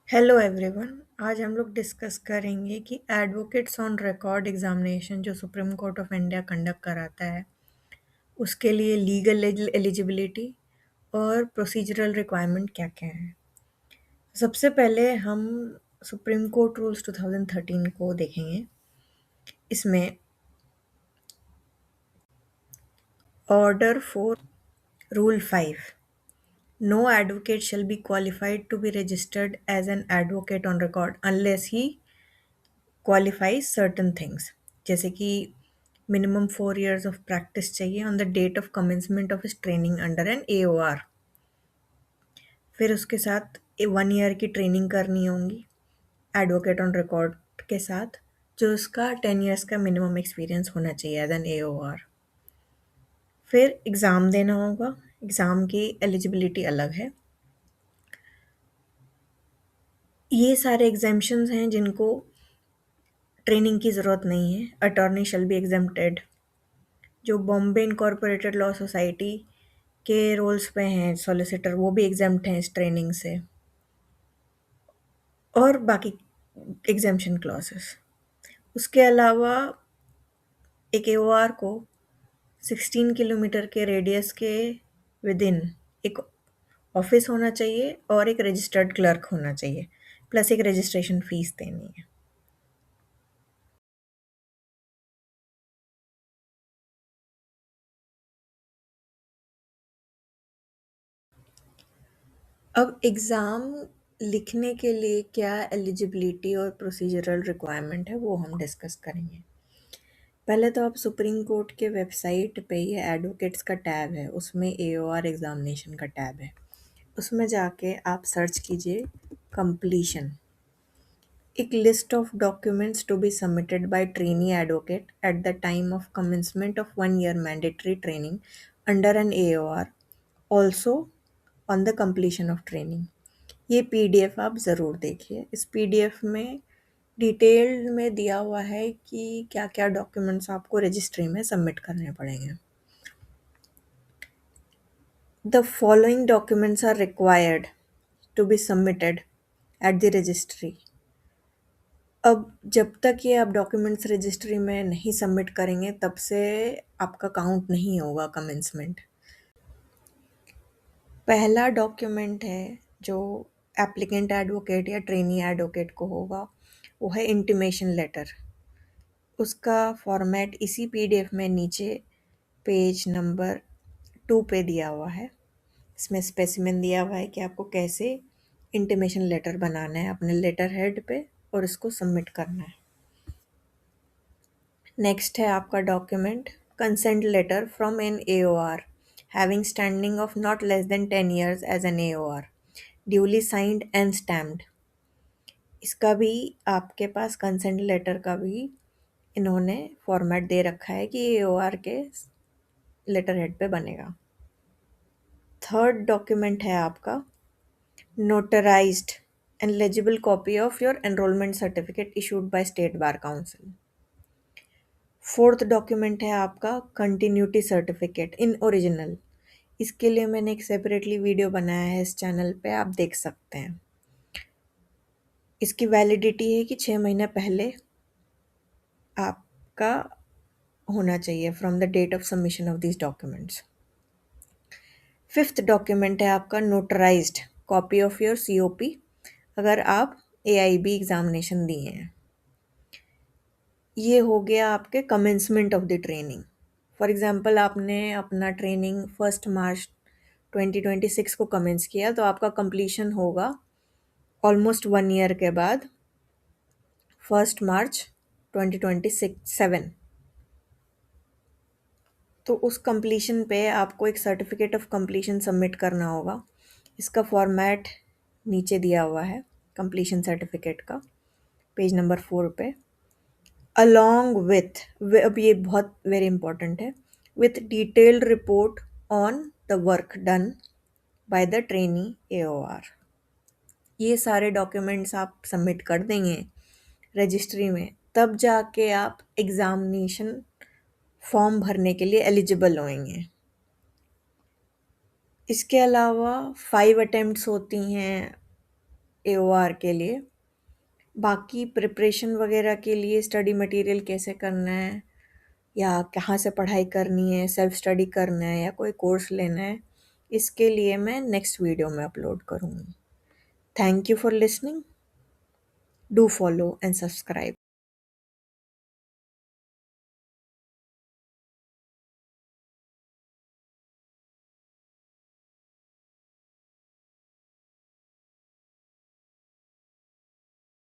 Hello everyone. आज हम लोग डिस्कस करेंगे कि एडवोकेट्स ऑन रिकॉर्ड एग्जामिनेशन जो supreme court of India conduct कराता है उसके लिए लीगल एलिजिबिलिटी और प्रोसीजरल रिक्वायरमेंट क्या क्या है। सबसे पहले हम सुप्रीम कोर्ट रूल्स 2013 को देखेंगे। इसमें order 4 rule 5 no advocate shall be qualified to be registered as an advocate on record unless he qualifies certain things, जैसे कि मिनिमम 4 years ऑफ प्रैक्टिस चाहिए on the date of commencement of his training under an AOR। फिर उसके साथ 1 year की training करनी होगी advocate on record के साथ, जो उसका 10 years का मिनिमम एक्सपीरियंस होना चाहिए एज एन AOR। फिर एग्ज़ाम देना होगा। एग्ज़ाम की एलिजिबिलिटी अलग है। ये सारे एग्जाम्पशंस हैं जिनको ट्रेनिंग की ज़रूरत नहीं है। Attorney shall be exempted. जो बॉम्बे इनकॉर्पोरेटेड लॉ सोसाइटी के रोल्स पे हैं सॉलिसिटर, वो भी एग्जेम्प्ट हैं इस ट्रेनिंग से। और बाकी एग्जेम्पशन क्लॉसेस। उसके अलावा एक AOR को 16 किलोमीटर के रेडियस के विद इन एक ऑफिस होना चाहिए और एक रजिस्टर्ड क्लर्क होना चाहिए, प्लस एक रजिस्ट्रेशन फीस देनी है। अब एग्ज़ाम लिखने के लिए क्या एलिजिबिलिटी और प्रोसीजरल रिक्वायरमेंट है वो हम डिस्कस करेंगे। पहले तो आप सुप्रीम कोर्ट के वेबसाइट पे ये एडवोकेट्स का टैब है, उसमें AOR एग्जामिनेशन का टैब है। उसमें जाके आप सर्च कीजिए कंप्लीशन, एक list of documents to be submitted by trainee advocate at the time of commencement of 1 year mandatory training under an AOR, also on the completion of training. ये PDF आप ज़रूर देखिए। इस PDF में detail में दिया हुआ है कि क्या क्या डॉक्यूमेंट्स आपको रजिस्ट्री में सबमिट करने पड़ेंगे। The following documents are required to be submitted at the registry. अब जब तक ये आप डॉक्यूमेंट्स रजिस्ट्री में नहीं सबमिट करेंगे तब से आपका काउंट नहीं होगा कमेंसमेंट। पहला डॉक्यूमेंट है जो एप्लीकेंट एडवोकेट या ट्रेनी एडवोकेट को होगा, वो है इंटीमेशन लेटर। उसका फॉर्मेट इसी PDF में नीचे पेज नंबर 2 पे दिया हुआ है। इसमें स्पेसिमेन दिया हुआ है कि आपको कैसे इंटीमेशन लेटर बनाना है अपने लेटर हेड पे और इसको सबमिट करना है। नेक्स्ट है आपका document consent letter from an AOR having standing of not less than 10 years as an AOR, duly signed and stamped. इसका भी आपके पास कंसेंट लेटर का भी इन्होंने फॉर्मेट दे रखा है कि AOR के लेटर हेड पे बनेगा। थर्ड डॉक्यूमेंट है आपका notarised and legible copy of your enrolment certificate issued by state bar council. Fourth document है आपका कंटिन्यूटी सर्टिफिकेट इन ओरिजिनल। इसके लिए मैंने एक सेपरेटली वीडियो बनाया है इस चैनल पे, आप देख सकते हैं। इसकी वैलिडिटी है कि 6 महीने पहले आपका होना चाहिए from the date of submission of these documents. Fifth document है आपका notarised copy of your COP, अगर आप AIB एग्जामिनेशन दिए हैं। ये हो गया आपके commencement of the training. For example आपने अपना ट्रेनिंग 1 मार्च 2026 को कमेंस किया तो आपका कंप्लीशन होगा ऑलमोस्ट 1 year के बाद 1 मार्च 2027। तो उस कंप्लीशन पे आपको एक सर्टिफिकेट ऑफ कंप्लीशन सबमिट करना होगा। इसका फॉर्मेट नीचे दिया हुआ है कंप्लीशन सर्टिफिकेट का, पेज नंबर 4 पे। अलॉन्ग विथ, अब ये बहुत वेरी इंपॉर्टेंट है, with detailed report on the work done by the trainee AOR। ये सारे डॉक्यूमेंट्स आप सबमिट कर देंगे रजिस्ट्री में, तब जाके आप एग्ज़ामिनेशन फॉर्म भरने के लिए एलिजिबल होंगे। इसके अलावा 5 अटेम्प्ट्स होती हैं AOR के लिए। बाकी प्रिपरेशन वगैरह के लिए स्टडी मटेरियल कैसे करना है या कहाँ से पढ़ाई करनी है, सेल्फ स्टडी करना है या कोई कोर्स लेना है, इसके लिए मैं नेक्स्ट वीडियो में अपलोड करूँगी। Thank you for listening. Do follow and subscribe.